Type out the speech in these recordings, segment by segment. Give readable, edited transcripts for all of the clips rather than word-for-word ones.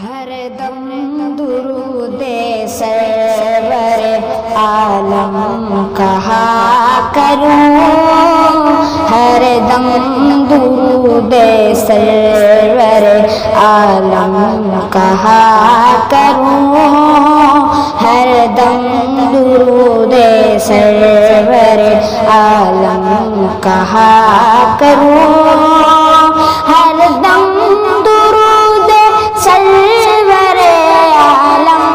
ہر دم درود سرور عالم کہا کروں، ہر دم درود سرور عالم کہا کروں، ہر دم درود سرور عالم کہا کروں، ہر دم درود سرور عالم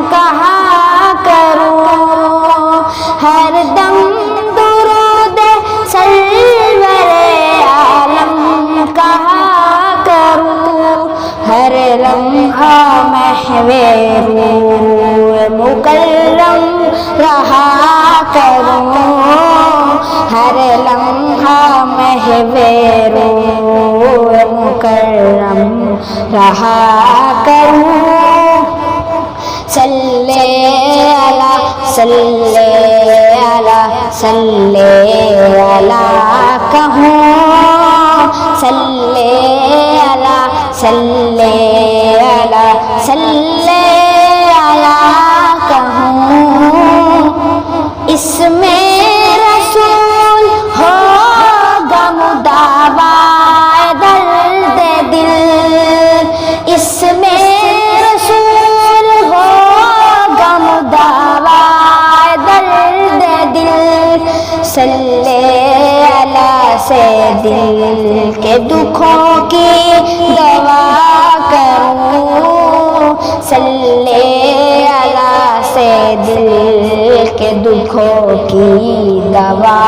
کہا کروں، ہر دم درود سرور عالم کہا کروں، ہر لمحہ محو روح مکرم رہا کروں، ہر لمحہ محو روح مکرم رہا کروں، صلی اللہ صلی اللہ صلی اللہ کہوں، صلی اللہ صلی اللہ صلی اللہ کہوں، اس میں رسول ہوگا مداوائے درد دل، اس میں رسول ہوگا مداوائے درد دل، صلی اللہ سے دل کے دکھوں کی دوا کروں، صلی اللہ سے دل کے دکھوں کی دوا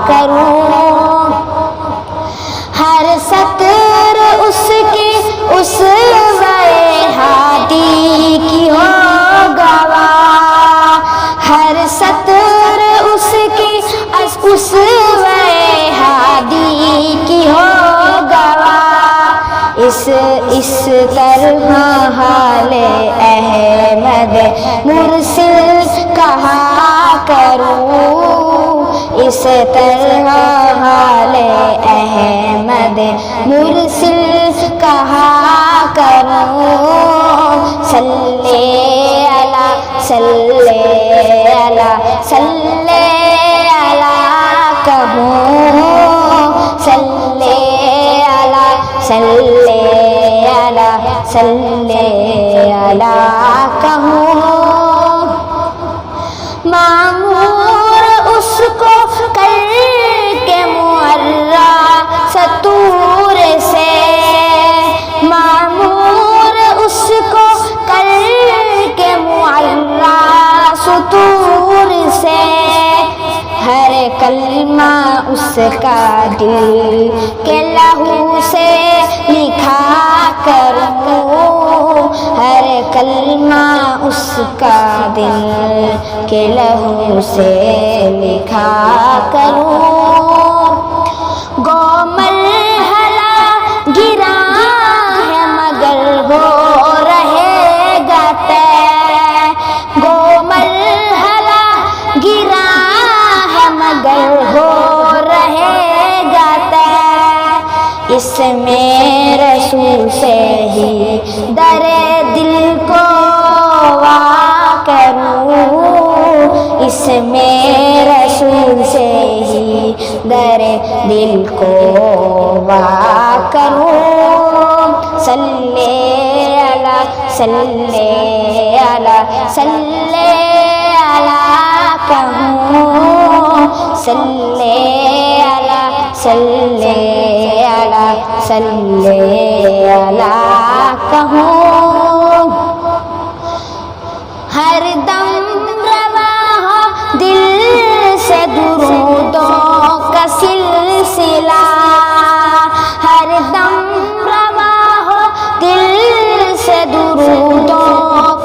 کروں، ہر سطر اس کی اسوۂ ہادی کی ہو گواہ، ہر سطر اس کی اسوۂ ہادی کی ہو گواہ، اس طرح حال احمد مرسل کہا کروں، اس طرح حال احمد مرسل کہا کروں، صلی اللہ صلی اللہ صلی اللہ کہوں، صلی اللہ صلی اللہ صلی اللہ کہوں، معمور اس کو کر کے معرّا ستور سے، معمور اس کو کر کے معرّا ستور سے، ہر کلمہ اس کا دل کے لہو سے لکھا کروں، ہر کلمہ اس کا دل کے لہو سے لکھا کروں، گو مرحلہ گراں ہے مگر ہو رہے گا طے، گو مرحلہ گراں ہے مگر ہو رہے گا طے، اس میں رسول سے ہی در دل کو وا کروں، اس میں رسول سے ہی در دل کو وا کروں، صلی اللہ صلی اللہ صلی اللہ کہوں، صلی اللہ صلی اللہ صلی اللہ کہوں، ہر دم رواں ہو دل سے درودوں کا سلسلہ، ہر دم رواں ہو دل سے درودوں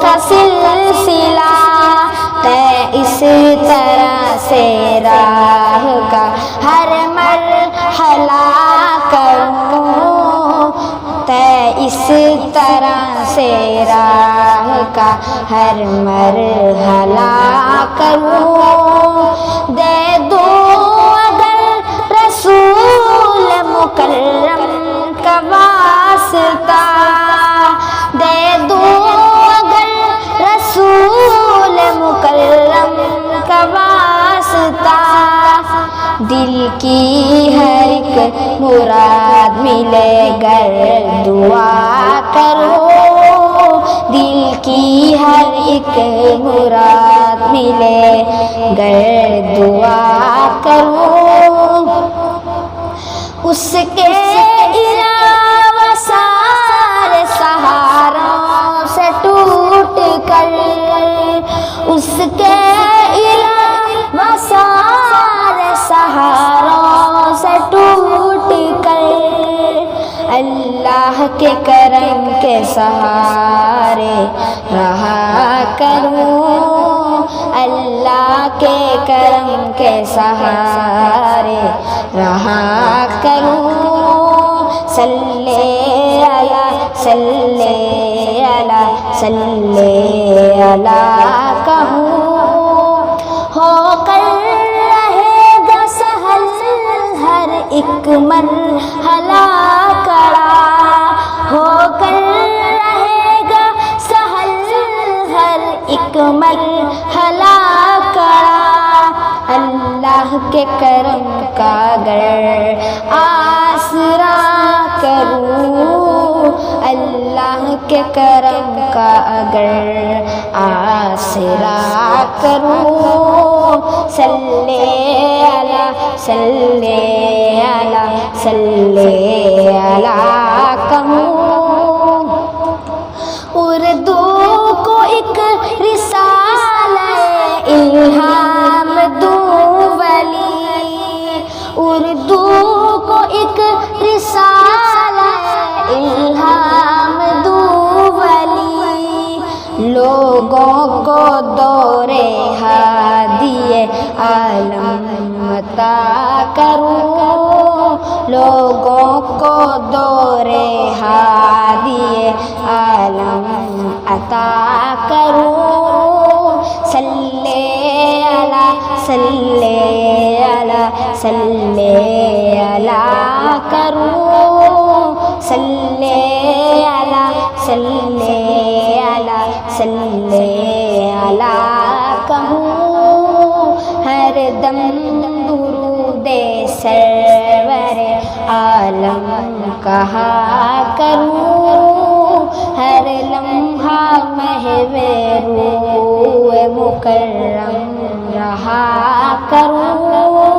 کا سلسلہ، تے اس طرح سے راہ کا ہر مرحلہ کروں، تے اس طرح سے راہ کا ہر مرحلہ کروں، دے دوں اگر رسول مکرم کا واسطہ، دے دوں کی ہر ایک مراد ملے گر دعا کرو، دل کی ہر ایک مراد ملے گر دعا کرو، اس کے علاوہ سارے سہاروں سے ٹوٹ کر، اس کے علاوہ سارے سہاروں سے ٹوٹ کر، اللہ کے کرم کے سہارے رہا کروں، اللہ کے کرم کے سہارے رہا کروں، صلی اللہ صلی اللہ صلی اللہ کہوں، ہو کر رہے گا سہل ہر ایک مرحلہ کڑا، ہو کر رہے گا سہل ہر ایک مرحلہ کڑا، اللہ کے کرم کا گر آسرا کروں، اللہ کے کرم کا اگر آسرا کروں، صلی اللہ صلی اللہ صلی اللہ کہوں، اردو کو ایک رسالہ الہام دوں ولی، اردو کو ایک رسالہ الہام دوں ولی، لوگوں کو دور ہادی عالم عطا کروں، لوگوں کو دور ہادی عالم عطا کروں، صلی اللہ صلی اللہ صلی اللہ کروں، صلی اللہ صلی اللہ صلی اللہ کہوں، ہر دم درود سرور عالم کہا کروں، ہر لمحہ محو روح مکرم رہا کروں،